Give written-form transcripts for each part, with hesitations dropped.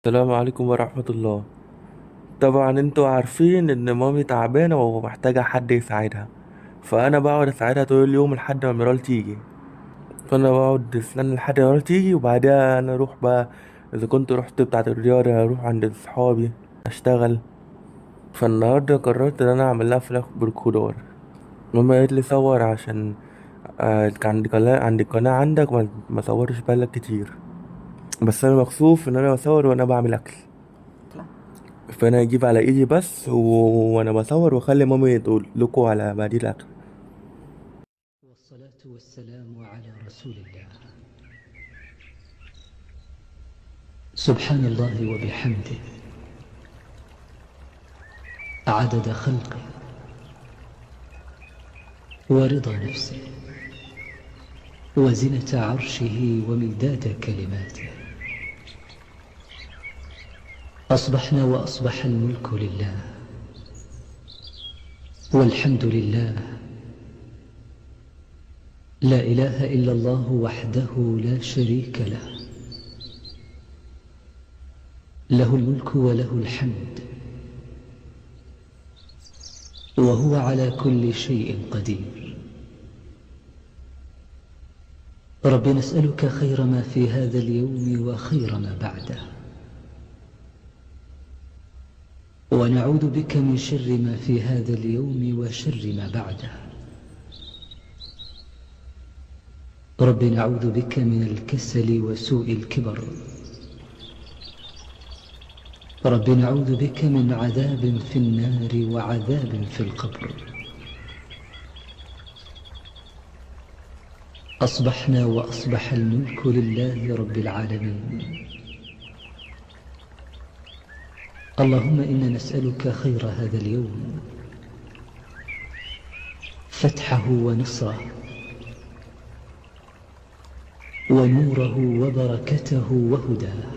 السلام عليكم ورحمة الله. طبعا انتوا عارفين ان مامي تعبانة ومحتاجة حد يساعدها، فانا بقعد اساعدها طول اليوم لحد ما ميرال تيجي. فانا بقعد استنى لحد ما ميرال تيجي، وبعدها انا اروح بقى. اذا كنت رحت بتاعة الرياضة اروح عند صحابي اشتغل. فالنهاردة قررت ان انا اعمل لها فراخ بالخضار. ماما قالت لي صور عشان كان عندي قناة عندك ما صورتش بالك كتير. بس انا مكسوف ان انا بصور وانا بعمل اكل. فانا اجيب على ايدي بس وانا بصور واخلي مامي تقول لكم على بعدين الاكل. والصلاة والسلام على رسول الله. سبحان الله وبحمده، عدد خلقه ورضا نفسه وزنة عرشه ومداد كلماته. أصبحنا وأصبح الملك لله، والحمد لله، لا إله إلا الله وحده لا شريك له، له الملك وله الحمد، وهو على كل شيء قدير. رب نسألك خير ما في هذا اليوم وخير ما بعده، ونعوذ بك من شر ما في هذا اليوم وشر ما بعده. رب نعوذ بك من الكسل وسوء الكبر. رب نعوذ بك من عذاب في النار وعذاب في القبر. أصبحنا وأصبح الملك لله رب العالمين. اللهم إنا نسألك خير هذا اليوم، فتحه ونصره ونوره وبركته وهداه،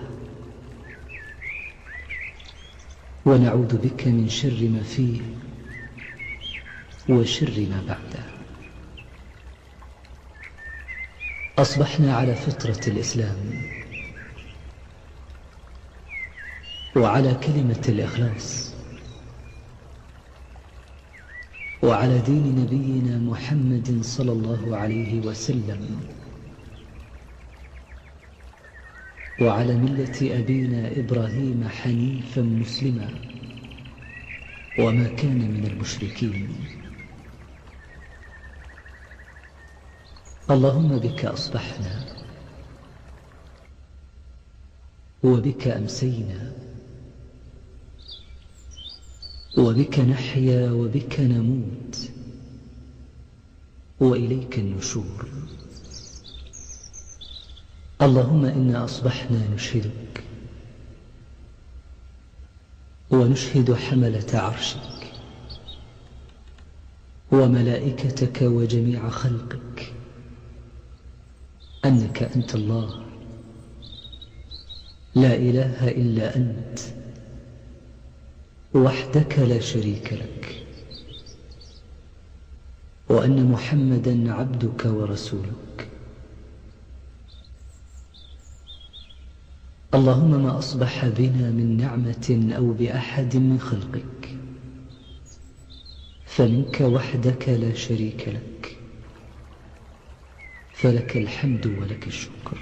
ونعوذ بك من شر ما فيه وشر ما بعده. أصبحنا على فطرة الإسلام وعلى كلمة الإخلاص وعلى دين نبينا محمد صلى الله عليه وسلم، وعلى ملة أبينا إبراهيم حنيفا مسلما وما كان من المشركين. اللهم بك أصبحنا وبك أمسينا وبك نحيا وبك نموت وإليك النشور. اللهم إنا أصبحنا نشهدك ونشهد حملة عرشك وملائكتك وجميع خلقك أنك أنت الله، لا إله إلا أنت وحدك لا شريك لك، وأن محمدًا عبدك ورسولك. اللهم ما أصبح بنا من نعمة أو بأحد من خلقك فمنك وحدك لا شريك لك، فلك الحمد ولك الشكر.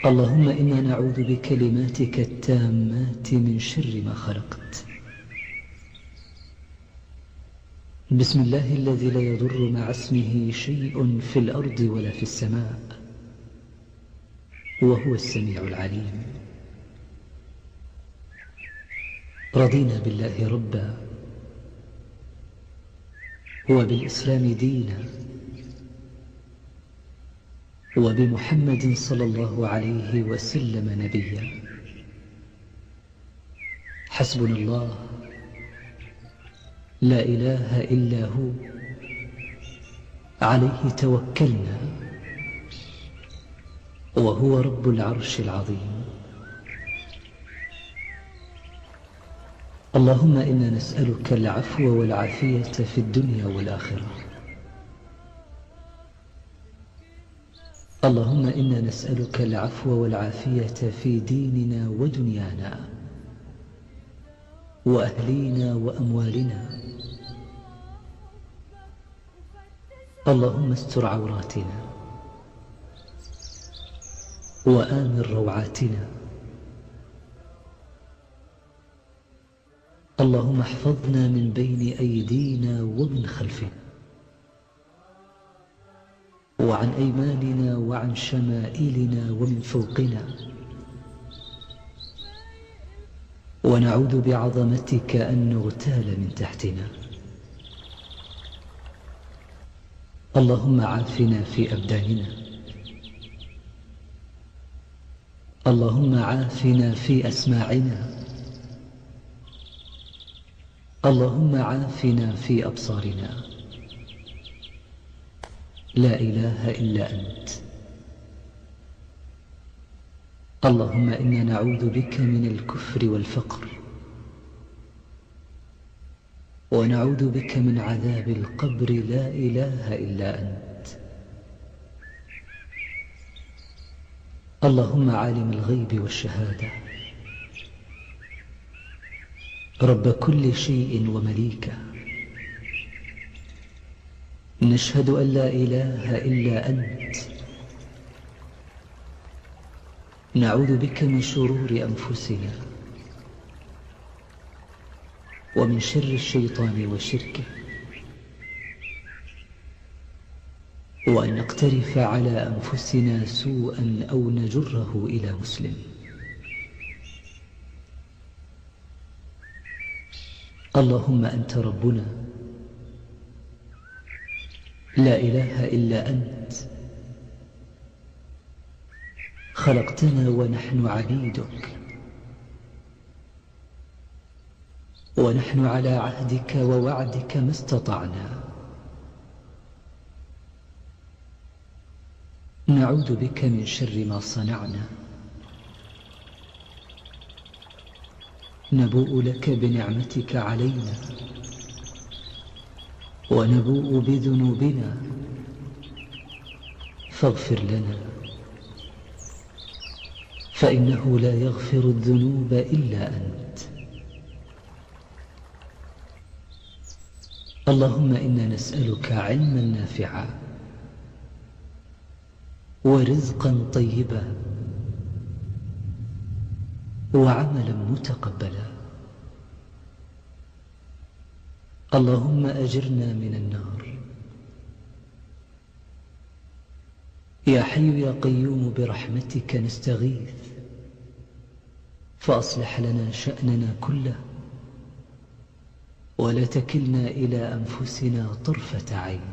اللهم إنا نعوذ بكلماتك التامات من شر ما خلقت. بسم الله الذي لا يضر مع اسمه شيء في الأرض ولا في السماء، وهو السميع العليم. رضينا بالله ربا وبالإسلام دينا وبمحمد صلى الله عليه وسلم نبيا. حسبنا الله، لا إله إلا هو، عليه توكلنا، وهو رب العرش العظيم. اللهم إنا نسألك العفو والعافية في الدنيا والآخرة. اللهم إنا نسألك العفو والعافية في ديننا ودنيانا وأهلينا وأموالنا. اللهم استر عوراتنا وآمن روعاتنا. اللهم احفظنا من بين أيدينا ومن خلفنا وعن أيماننا وعن شمائلنا ومن فوقنا. ونعوذ بعظمتك أن نغتال من تحتنا. اللهم عافنا في أبداننا. اللهم عافنا في أسماعنا. اللهم عافنا في أبصارنا. لا إله إلا أنت. اللهم إنا نعوذ بك من الكفر والفقر، ونعوذ بك من عذاب القبر. لا إله إلا أنت. اللهم عالم الغيب والشهادة، رب كل شيء ومليكه، نشهد أن لا إله إلا أنت. نعوذ بك من شرور أنفسنا ومن شر الشيطان وشركه، وأن نقترف على أنفسنا سوءا أو نجره إلى مسلم. اللهم أنت ربنا، لا إله إلا أنت. خلقتنا ونحن عبيدك، ونحن على عهدك ووعدك ما استطعنا. نعوذ بك من شر ما صنعنا. نبوء لك بنعمتك علينا ونبوء بذنوبنا، فاغفر لنا، فإنه لا يغفر الذنوب إلا أنت. اللهم إنا نسألك علما نافعا ورزقا طيبا وعملا متقبلا. اللهم أجرنا من النار. يا حي يا قيوم برحمتك نستغيث، فأصلح لنا شأننا كله، ولا تكلنا إلى أنفسنا طرفة عين.